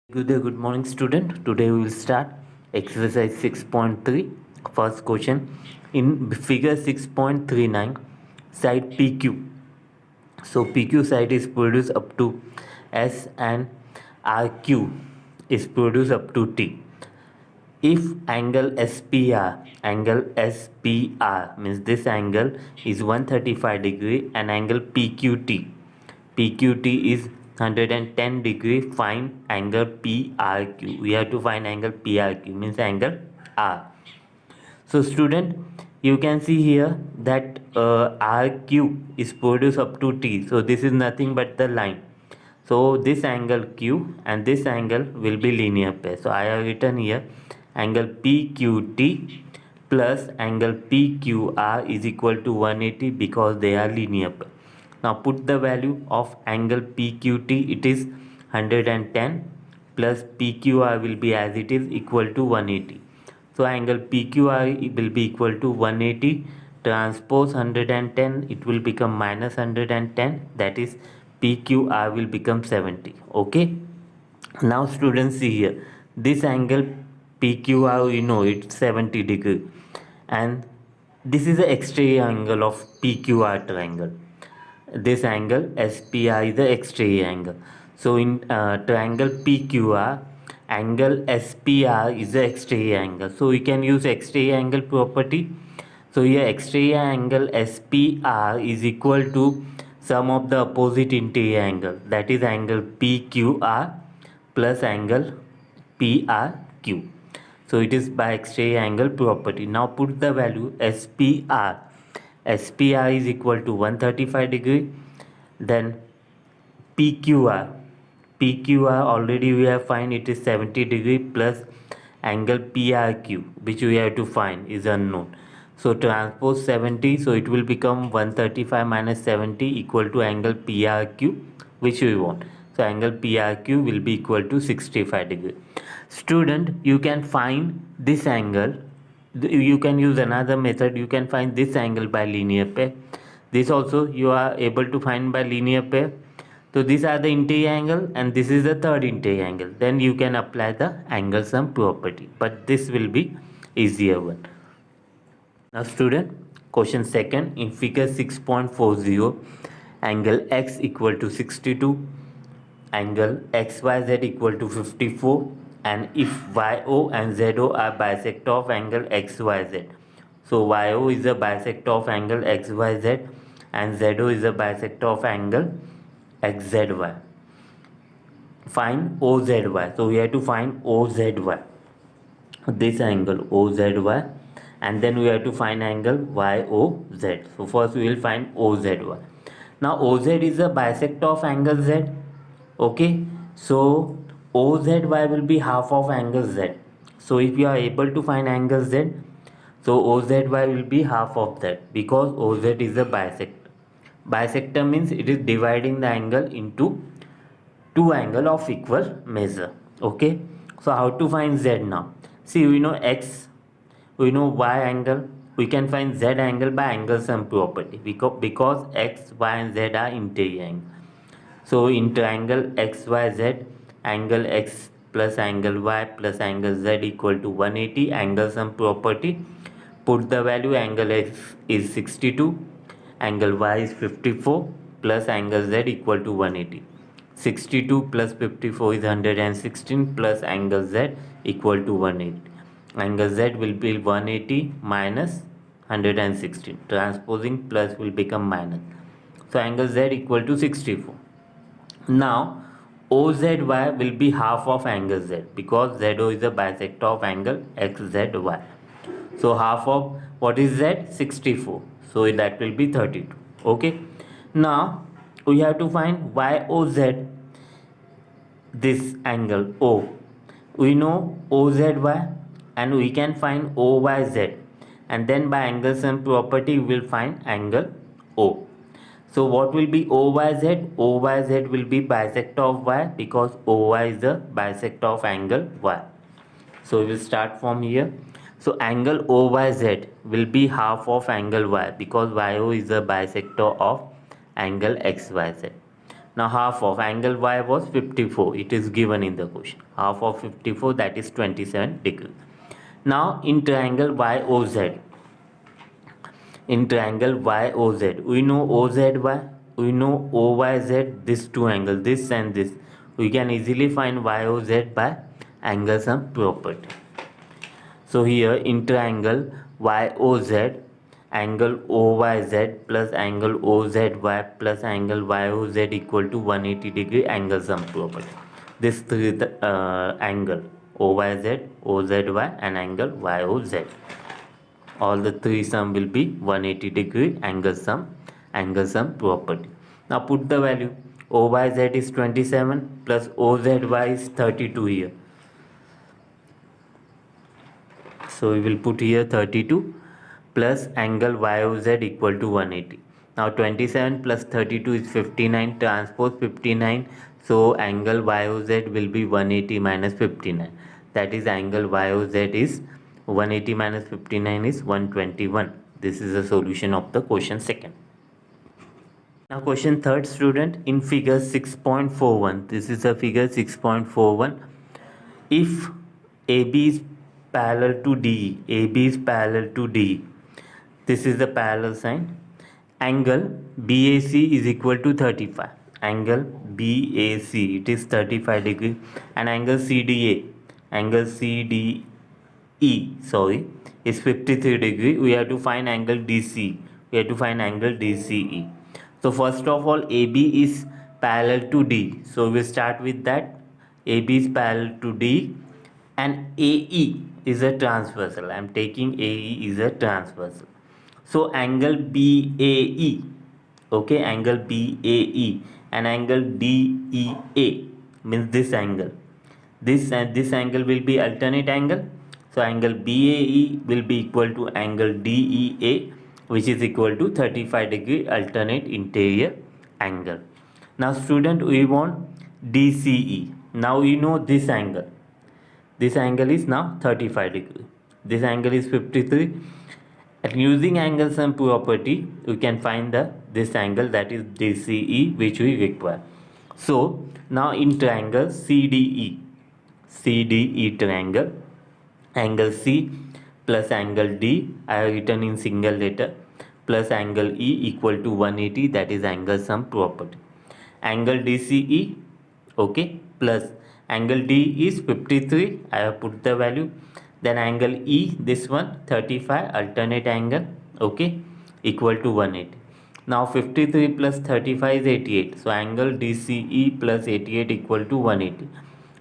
Good morning, student. Today we will start exercise 6.3. First question in figure 6.39, side PQ. So PQ side is produced up to S and RQ is produced up to T. If angle SPR means this angle is 135 degree and angle PQT is 110 degree, find angle PRQ. We have to find angle PRQ means angle R. So student, you can see here that RQ is produced up to T. So this is nothing but the line. So this angle Q and this angle will be linear pair. So I have written here angle PQT plus angle PQR is equal to 180 because they are linear pair. Now put the value of angle PQT, it is 110 plus PQR will be as it is equal to 180. So angle PQR will be equal to 180 transpose 110, it will become minus 110, that is PQR will become 70. Okay. Now students, see here, this angle PQR, we know it's 70 degree, and this is the exterior angle of PQR triangle. This angle SPR is the exterior angle. So in triangle PQR, angle SPR is the exterior angle. So we can use exterior angle property. So here exterior angle SPR is equal to sum of the opposite interior angle, that is angle PQR plus angle PRQ. So it is by exterior angle property. Now put the value SPR. SPR is equal to 135 degree. Then PQR. PQR already we have find it is 70 degree plus angle PRQ, which we have to find is unknown. So transpose 70, so it will become 135 minus 70 equal to angle PRQ, which we want. So angle PRQ will be equal to 65 degree. Student, you can find this angle. You can use another method. You can find this angle by linear pair. This also you are able to find by linear pair. So these are the interior angle and this is the third interior angle. Then you can apply the angle sum property. But this will be easier one. Now student, question second in figure 6.40, angle x equal to 62, angle xyz equal to 54, and if yo and zo are bisector of angle xyz. So yo is a bisector of angle xyz and zo is a bisector of angle xzy. Find OZY. So we have to find OZY, this angle OZY, and then we have to find angle YOZ. So first we will find OZY. Now OZ is a bisector of angle Z. Okay, so OZY will be half of angle Z. So if you are able to find angle Z, so OZY will be half of that because OZ is a bisector. Bisector means it is dividing the angle into two angle of equal measure. Okay, so how to find Z now? See, we know X, we know Y angle, we can find Z angle by angle sum property because X, Y and Z are interior angle. So in triangle XYZ, angle X plus angle Y plus angle Z equal to 180, angle sum property. Put the value, angle X is 62, angle Y is 54 plus angle Z equal to 180. 62 plus 54 is 116 plus angle Z equal to 180. Angle Z will be 180 minus 116. Transposing plus will become minus. So angle Z equal to 64. Now OZY will be half of angle Z because ZO is a bisector of angle XZY. So half of what is Z? 64. So that will be 32. Okay. Now we have to find YOZ, this angle O. We know OZY and we can find OYZ, and then by angle sum property we will find angle O. So what will be OYZ? OYZ will be bisector of Y because OY is the bisector of angle Y. So we will start from here. So angle OYZ will be half of angle Y because YO is the bisector of angle XYZ. Now half of angle Y was 54. It is given in the question. Half of 54, that is 27 degrees. Now in triangle YOZ, in triangle YOZ, we know OZY, we know OYZ, these two angles, this and this. We can easily find YOZ by angle sum property. So here in triangle YOZ, angle OYZ plus angle OZY plus angle YOZ equal to 180 degree angle sum property. This three angle OYZ, OZY and angle YOZ. All the three sum will be 180 degree angle sum property. Now put the value. OYZ is 27 plus OZY is 32 here. So we will put here 32 plus angle YOZ equal to 180. Now 27 plus 32 is 59, transpose 59. So angle YOZ will be 180 minus 59. That is angle YOZ is 180 minus 59 is 121. This is the solution of the question second. Now question third, student, in figure 6.41. This is a figure 6.41. If AB is parallel to DE, AB is parallel to DE. This is the parallel sign. Angle BAC is equal to 35. Angle BAC, it is 35 degree. And angle CDE, is 53 degree. We have to find angle DC. We have to find angle DCE. So first of all, AB is parallel to D. So we start with that. AB is parallel to D and AE is a transversal. I am taking AE is a transversal. So angle BAE, okay, angle BAE and angle DEA means this angle. This and this angle will be alternate angle. So angle BAE will be equal to angle DEA, which is equal to 35 degree alternate interior angle. Now student, we want DCE. Now you know this angle. This angle is now 35 degree. This angle is 53. And using angle sum property, we can find this angle, that is DCE, which we require. So now in triangle CDE triangle, angle C plus angle D, I have written in single letter, plus angle E equal to 180, that is angle sum property. Angle DCE, okay, plus angle D is 53, I have put the value. Then angle E, this one 35, alternate angle, okay, equal to 180. Now 53 plus 35 is 88. So angle DCE plus 88 equal to 180.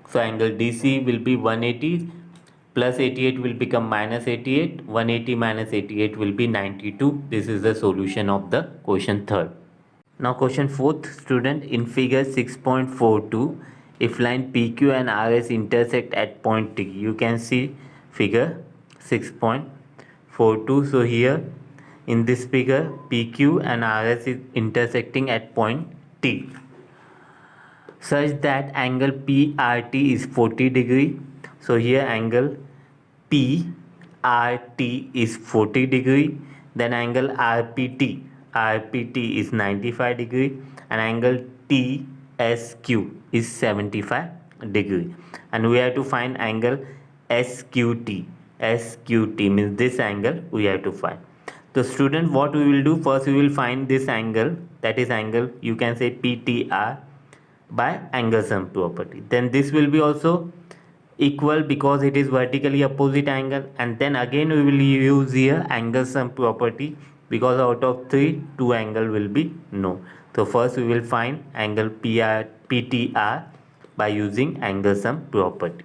So angle DC will be 180 plus 88 will become minus 88. 180 minus 88 will be 92. This is the solution of the question third. Now question fourth, student, in figure 6.42, if line PQ and RS intersect at point T, you can see figure 6.42. So here in this figure, PQ and RS is intersecting at point T, such that angle PRT is 40 degree. So here angle PRT is 40 degree. Then angle RPT is 95 degree, and angle TSQ is 75 degree. And we have to find angle SQT. SQT means this angle we have to find. So student, what we will do, first we will find this angle, that is angle, you can say PTR, by angle sum property. Then this will be also equal because it is vertically opposite angle, and then again we will use here angle sum property, because out of 3, 2 angle will be no. So first we will find angle PTR by using angle sum property.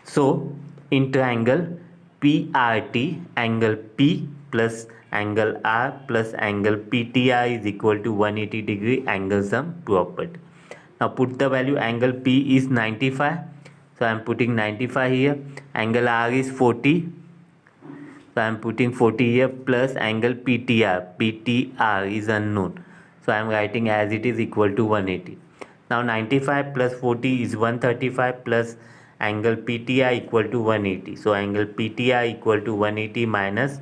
So in triangle PRT, angle P plus angle R plus angle PTR is equal to 180 degree angle sum property. Now put the value. Angle P is 95. So I am putting 95 here. Angle R is 40. So I am putting 40 here, plus angle PTR. PTR is unknown. So I am writing as it is equal to 180. Now 95 plus 40 is 135, plus angle PTR equal to 180. So angle PTR equal to 180 minus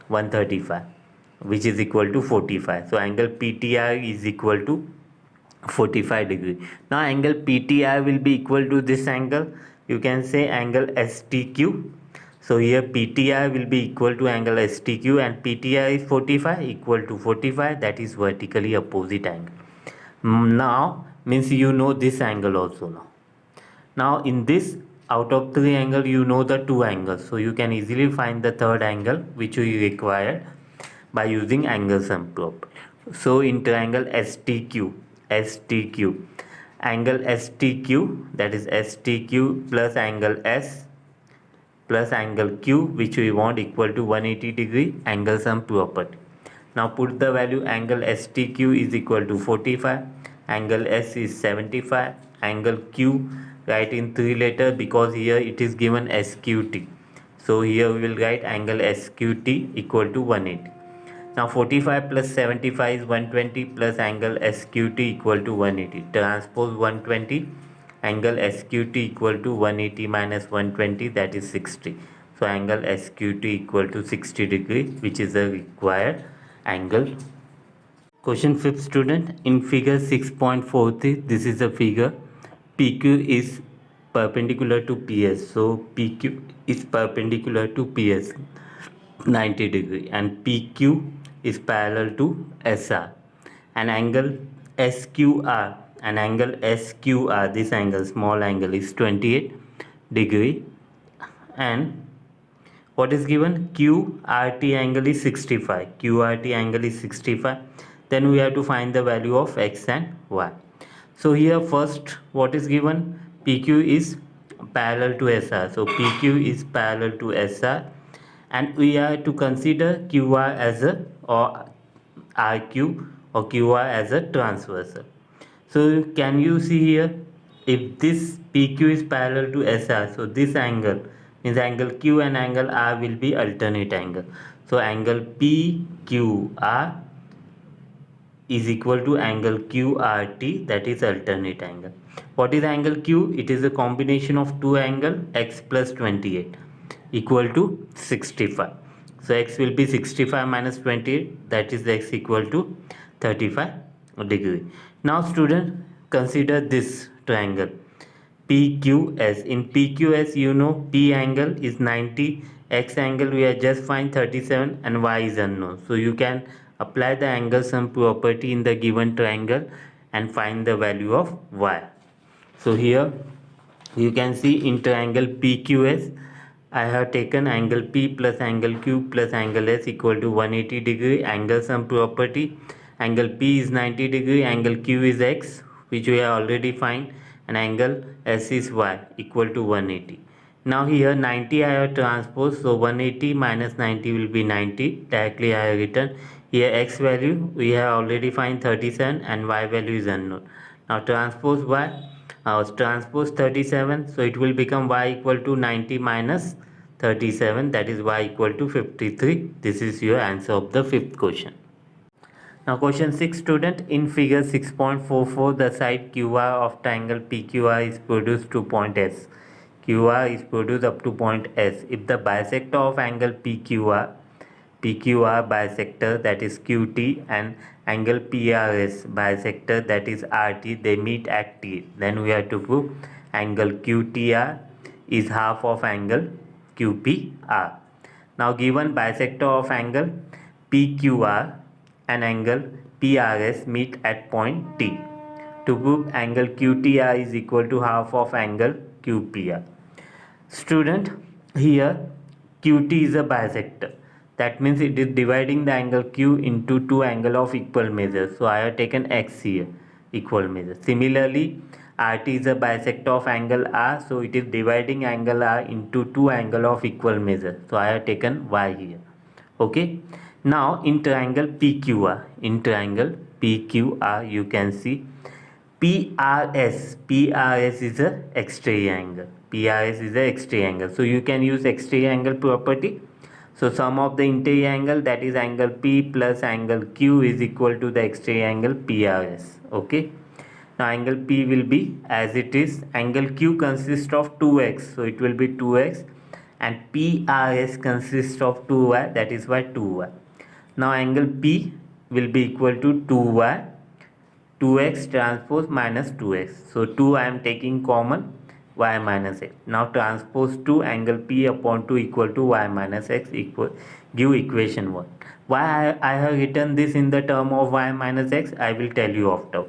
135, which is equal to 45. So angle PTR is equal to 45 degree. Now angle PTI will be equal to this angle. You can say angle STQ. So here PTI will be equal to angle STQ, and PTI is 45 equal to 45, that is vertically opposite angle. Now means you know this angle also now. Now in this, out of three angle you know the two angles, so you can easily find the third angle which we required by using angle sum property. So in triangle STQ, angle STQ, that is STQ plus angle S plus angle Q, which we want equal to 180 degree, angle sum property. Now put the value. Angle STQ is equal to 45, angle S is 75, angle Q write in 3 letter because here it is given SQT. So here we will write angle SQT equal to 180. Now 45 plus 75 is 120 plus angle SQT equal to 180. Transpose 120, angle SQT equal to 180 minus 120, that is 60. So angle SQT equal to 60 degree, which is the required angle. Question 5th student, in figure 6.43, this is a figure. PQ is perpendicular to PS. So PQ is perpendicular to PS 90 degree, and PQ is parallel to SR. An angle SQR, this angle, small angle, is 28 degree, and what is given? QRT angle is 65. QRT angle is 65. Then we have to find the value of X and Y. So here first, what is given? PQ is parallel to SR. So PQ is parallel to SR, and we are to consider QR as a, or RQ or QR as a transversal. So can you see here, if this PQ is parallel to SR, so this angle means angle Q and angle R will be alternate angle. So angle PQR is equal to angle QRT, that is alternate angle. What is angle Q? It is a combination of two angle, X plus 28 equal to 65. So X will be 65 minus 28, that is X equal to 35 degree. Now student, consider this triangle PQS. In PQS, you know P angle is 90, X angle we are just find 37, and Y is unknown. So you can apply the angle sum property in the given triangle and find the value of Y. So here you can see in triangle PQS, I have taken angle P plus angle Q plus angle S equal to 180 degree, angle sum property. Angle P is 90 degree, angle Q is X, which we have already find, and angle S is Y equal to 180. Now here 90 I have transposed, so 180 minus 90 will be 90. Directly I have written. Here X value we have already find 37, and Y value is unknown. Now transpose Y. Transpose 37, so it will become Y equal to 90 minus 37, that is Y equal to 53. This is your answer of the 5th question. Now question 6 student, in figure 6.44, the side QR of triangle PQR is produced to point S. QR is produced up to point S. If the bisector of angle PQR bisector, that is QT, and angle PRS bisector, that is RT, they meet at T, then we have to prove angle QTR is half of angle QPR. Now given bisector of angle PQR and angle PRS meet at point T. To prove angle QTR is equal to half of angle QPR. Student, here QT is a bisector. That means it is dividing the angle Q into two angles of equal measure. So I have taken X here, equal measure. Similarly, RT is a bisector of angle R. So it is dividing angle R into two angles of equal measure. So I have taken Y here. Okay. Now in triangle PQR, you can see PRS is a exterior angle. So you can use exterior angle property. So sum of the interior angle, that is angle P plus angle Q, is equal to the exterior angle PRS. Okay. Now angle P will be as it is. Angle Q consists of 2x, so it will be 2x, and PRS consists of 2y, that is why 2y. Now angle P will be equal to 2y 2x transpose minus 2x. So 2 I am taking common, y minus x. Now transpose 2 angle P upon 2 equal to y minus x equal, give equation 1. Why I have written this in the term of y minus x, I will tell you after.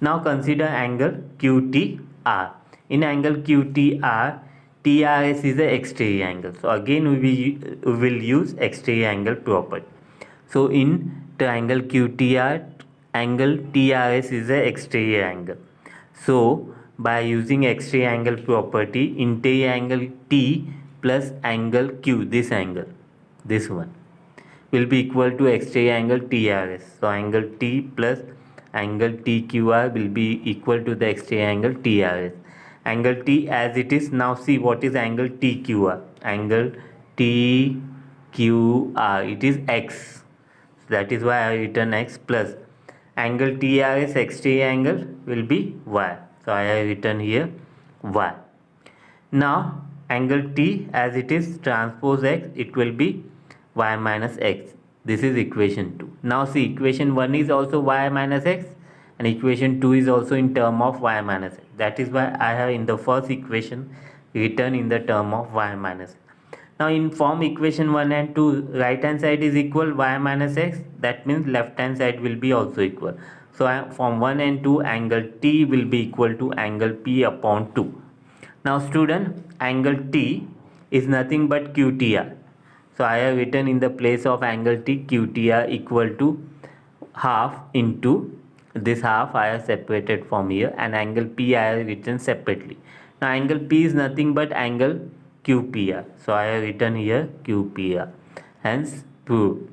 Now consider angle QTR. In angle QTR, TRS is the exterior angle. So again we will use exterior angle property. So in triangle QTR, angle TRS is the exterior angle. So by using exterior angle property, interior angle T plus angle Q, this one will be equal to exterior angle TRS. So angle T plus angle TQR will be equal to the exterior angle TRS. Angle T as it is. Now see what is angle TQR. Angle TQR, it is X. That is why I have written X plus angle TRS exterior angle will be Y. So I have written here Y. Now angle T as it is transpose X, it will be y minus x. This is equation 2. Now see, equation 1 is also y minus x and equation 2 is also in term of y minus x. That is why I have in the first equation written in the term of y minus x. Now in form equation 1 and 2, right hand side is equal y minus x. That means left hand side will be also equal. So from 1 and 2, angle T will be equal to angle P upon 2. Now student, angle T is nothing but QTR. So I have written in the place of angle T, QTR equal to half into this half I have separated from here, and angle P I have written separately. Now angle P is nothing but angle QPR. So I have written here QPR. Hence proved.